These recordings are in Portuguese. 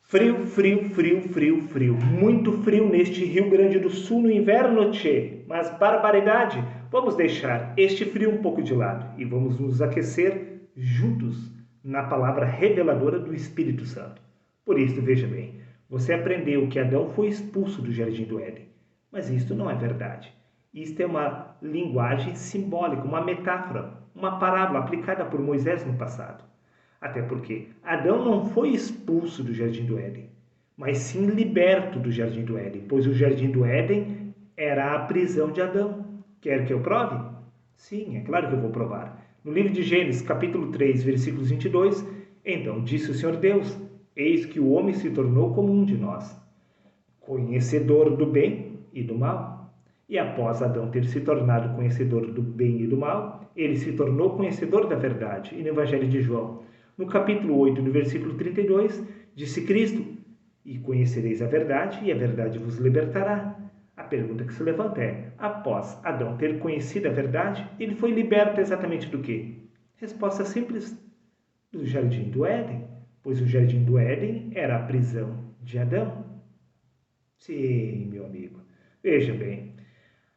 Frio, frio, frio, frio, frio. Muito frio neste Rio Grande do Sul no inverno, tchê. Mas, barbaridade, vamos deixar este frio um pouco de lado e vamos nos aquecer juntos na palavra reveladora do Espírito Santo. Por isso, veja bem, você aprendeu que Adão foi expulso do Jardim do Éden. Mas isto não é verdade. Isto é uma linguagem simbólica, uma metáfora, uma parábola aplicada por Moisés no passado. Até porque Adão não foi expulso do Jardim do Éden, mas sim liberto do Jardim do Éden, pois o Jardim do Éden era a prisão de Adão. Quer que eu prove? Sim, é claro que eu vou provar. No livro de Gênesis, capítulo 3, versículos 22, então disse o Senhor Deus, eis que o homem se tornou como um de nós, conhecedor do bem e do mal. E após Adão ter se tornado conhecedor do bem e do mal, ele se tornou conhecedor da verdade. E no Evangelho de João, no capítulo 8, no versículo 32, disse Cristo, e conhecereis a verdade, e a verdade vos libertará. A pergunta que se levanta é, após Adão ter conhecido a verdade, ele foi liberto exatamente do quê? Resposta simples, do Jardim do Éden, pois o Jardim do Éden era a prisão de Adão. Sim, meu amigo. Veja bem,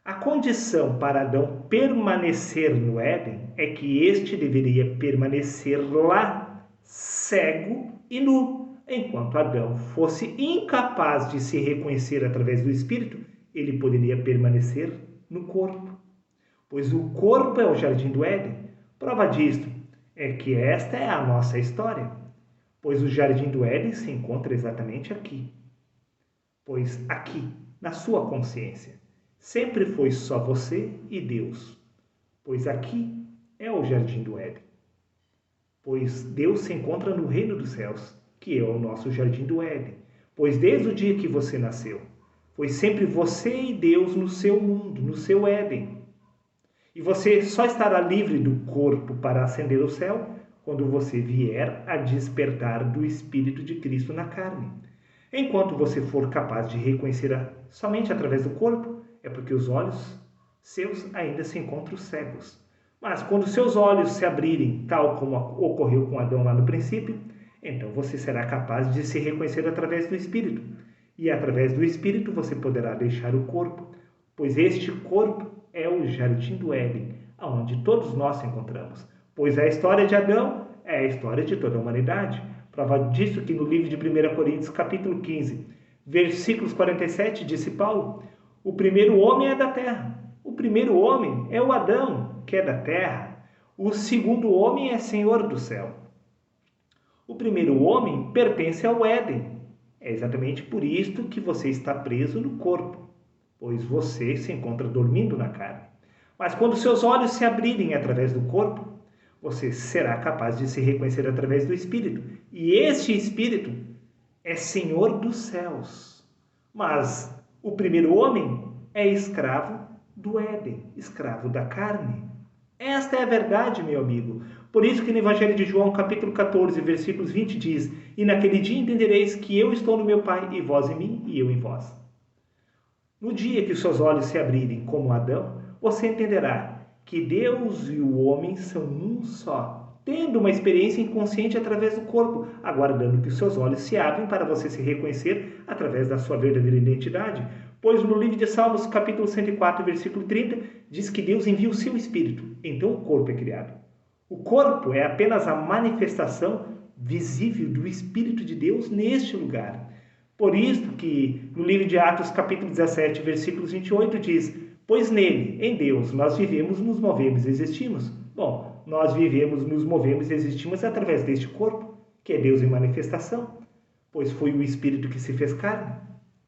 a condição para Adão permanecer no Éden é que este deveria permanecer lá, cego e nu. Enquanto Adão fosse incapaz de se reconhecer através do Espírito, ele poderia permanecer no corpo. Pois o corpo é o Jardim do Éden. Prova disto é que esta é a nossa história. Pois o Jardim do Éden se encontra exatamente aqui. Pois aqui, na sua consciência, sempre foi só você e Deus. Pois aqui é o Jardim do Éden. Pois Deus se encontra no reino dos céus, que é o nosso Jardim do Éden. Pois desde o dia que você nasceu, foi sempre você e Deus no seu mundo, no seu Éden. E você só estará livre do corpo para ascender ao céu quando você vier a despertar do Espírito de Cristo na carne. Enquanto você for capaz de reconhecer somente através do corpo, é porque os olhos seus ainda se encontram cegos. Mas quando seus olhos se abrirem, tal como ocorreu com Adão lá no princípio, então você será capaz de se reconhecer através do Espírito. E através do Espírito você poderá deixar o corpo, pois este corpo é o Jardim do Éden, onde todos nós se encontramos. Pois a história de Adão é a história de toda a humanidade. Prova disso que no livro de 1 Coríntios, capítulo 15, versículos 47, disse Paulo, o primeiro homem é da terra. O primeiro homem é o Adão, que é da terra. O segundo homem é Senhor do céu. O primeiro homem pertence ao Éden. É exatamente por isto que você está preso no corpo, pois você se encontra dormindo na carne. Mas quando seus olhos se abrirem através do corpo, você será capaz de se reconhecer através do Espírito. E este Espírito é Senhor dos céus. Mas o primeiro homem é escravo do Éden, escravo da carne. Esta é a verdade, meu amigo. Por isso que no Evangelho de João, capítulo 14, versículos 20, diz, e naquele dia entendereis que eu estou no meu Pai, e vós em mim, e eu em vós. No dia que os seus olhos se abrirem como Adão, você entenderá que Deus e o homem são um só, tendo uma experiência inconsciente através do corpo, aguardando que os seus olhos se abrem para você se reconhecer através da sua verdadeira identidade. Pois no livro de Salmos, capítulo 104, versículo 30, diz que Deus envia o seu Espírito, então o corpo é criado. O corpo é apenas a manifestação visível do Espírito de Deus neste lugar. Por isso que no livro de Atos, capítulo 17, versículos 28, diz, pois nele, em Deus, nós vivemos, nos movemos e existimos. Bom, nós vivemos, nos movemos e existimos através deste corpo, que é Deus em manifestação, pois foi o Espírito que se fez carne.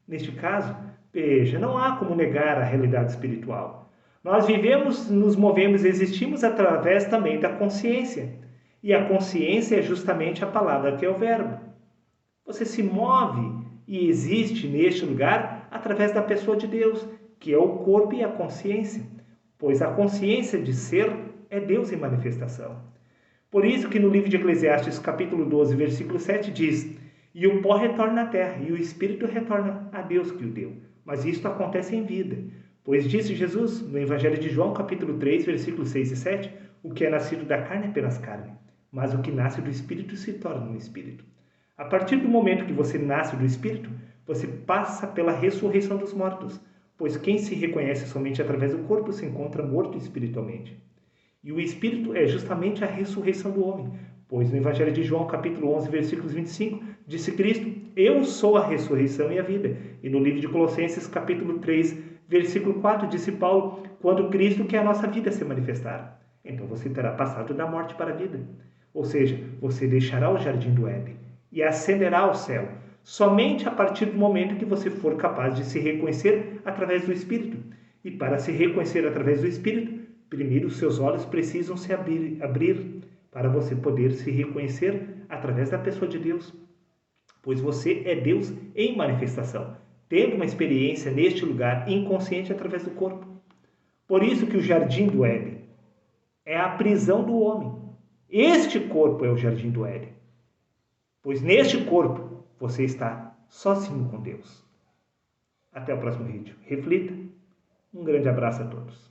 Neste caso, veja, não há como negar a realidade espiritual. Nós vivemos, nos movemos e existimos através também da consciência. E a consciência é justamente a palavra que é o verbo. Você se move e existe neste lugar através da pessoa de Deus, que é o corpo e a consciência, pois a consciência de ser é Deus em manifestação. Por isso que no livro de Eclesiastes, capítulo 12, versículo 7, diz, e o pó retorna à terra, e o espírito retorna a Deus que o deu. Mas isto acontece em vida, pois disse Jesus, no Evangelho de João, capítulo 3, versículos 6 e 7, o que é nascido da carne é apenas carne, mas o que nasce do espírito se torna um espírito. A partir do momento que você nasce do Espírito, você passa pela ressurreição dos mortos, pois quem se reconhece somente através do corpo se encontra morto espiritualmente. E o Espírito é justamente a ressurreição do homem, pois no Evangelho de João, capítulo 11, versículos 25, disse Cristo: eu sou a ressurreição e a vida. E no livro de Colossenses, capítulo 3, versículo 4, disse Paulo: quando Cristo, que é a nossa vida, se manifestar, então você terá passado da morte para a vida. Ou seja, você deixará o jardim do Éden e ascenderá ao céu, somente a partir do momento que você for capaz de se reconhecer através do Espírito. E para se reconhecer através do Espírito, primeiro os seus olhos precisam se abrir para você poder se reconhecer através da pessoa de Deus. Pois você é Deus em manifestação, tendo uma experiência neste lugar inconsciente através do corpo. Por isso que o jardim do Éden é a prisão do homem. Este corpo é o jardim do Éden. Pois neste corpo você está sozinho com Deus. Até o próximo vídeo. Reflita. Um grande abraço a todos.